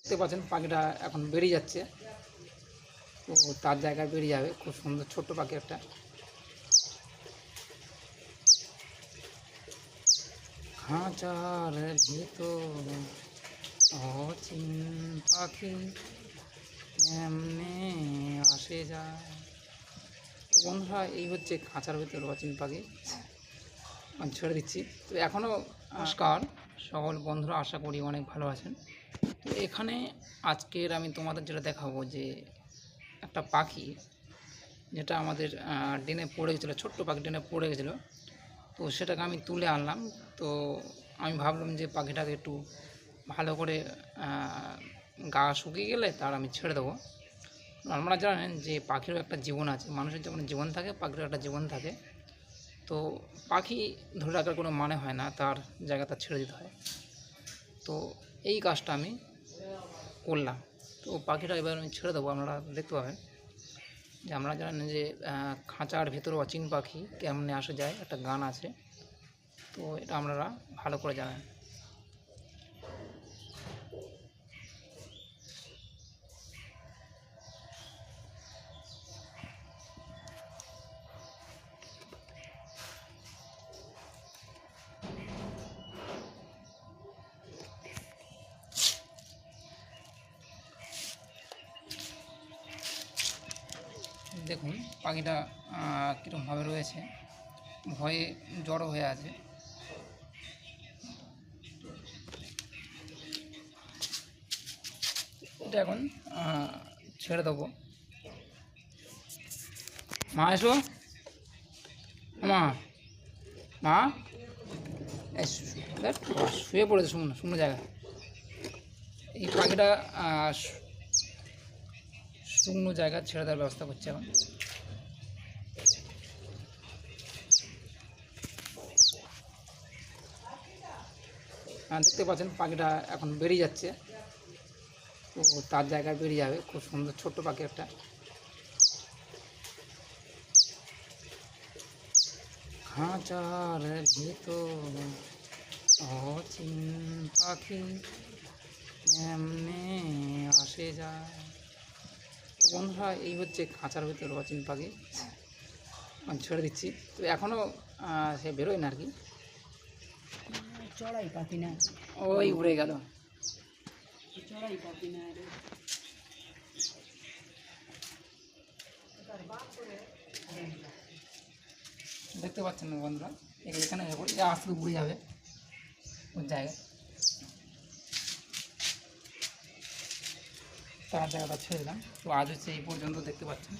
দেখতে পাচ্ছেন পাখিটা এখন বেরিয়ে যাচ্ছে, তো তার জায়গায় বেরিয়ে যাবে। খুব সুন্দর ছোট্ট পাখি একটা। খাঁচার ভিতর অচিন পাখি এমনে আসে যায়। তো বন্ধুরা, এই হচ্ছে খাঁচার ভিতর অচিন পাখি। আমি ছেড়ে দিচ্ছি। তো এখনও নমস্কার সকল বন্ধুরা, আশা করি অনেক ভালো আছেন। তো এখানে আজকের আমি তোমাদের যেটা দেখাবো যে একটা পাখি যেটা আমাদের ড্রেনে পড়ে গেছিলো, ছোট্ট পাখি ড্রেনে পড়ে গেছিলো। তো সেটাকে আমি তুলে আনলাম। তো আমি ভাবলাম যে পাখিটাকে একটু ভালো করে গা শুকিয়ে গেলে তার আমি ছেড়ে দেবো। আপনারা জানেন যে পাখিরও একটা জীবন আছে, মানুষের যেমন জীবন থাকে পাখিরও একটা জীবন থাকে। তো পাখি ধরে রাখার কোনো মানে হয় না, তার জায়গা তার ছেড়ে দিতে হয়। তো এই কাজটা আমি করলাম। তো পাখিটা এবার আমি ছেড়ে দেবো। আপনারা দেখতে পাবেন যে আমরা জানেন যে খাঁচার ভেতরে অচিন পাখি কেমনে আসে যায়, একটা গান আছে। তো এটা আপনারা ভালো করে জানেন। দেখুন পাখিটা কীরকমভাবে রয়েছে, ভয়ে জড়ো হয়ে আছে। এটা এখন ছেড়ে দেবো। মা এসো, মা মা শুয়ে পড়েছে শুকনো শুকনো জায়গায়। এই পাখিটা শুকনো জায়গা ছেড়ে দেওয়ার ব্যবস্থা করছে এখন। দেখতে পাচ্ছেন পাখিটা এখন বেরিয়ে যাচ্ছে, তো তার জায়গায় বেরিয়ে যাবে। খুব সুন্দর ছোট্ট পাখি একটা। খাঁচার ভিতর অচিন পাখি এমনে আসে যায়। তো বন্ধুরা, এই হচ্ছে খাঁচার ভিতর অচিন পাখি। আমি ছেড়ে দিচ্ছি। তো এখনও সে বেরোয় না আর কি। চড়াই পাখি না, ওই উড়ে গেল। চড়াই পাখি না। দেখতে পাচ্ছেন না বন্ধুরা, এখানে আসলে উড়ে যাবে ওর জায়গায়। তার জায়গাটা ছেড়ে দিলাম। তো আজ হচ্ছে এই পর্যন্ত, দেখতে পাচ্ছেন।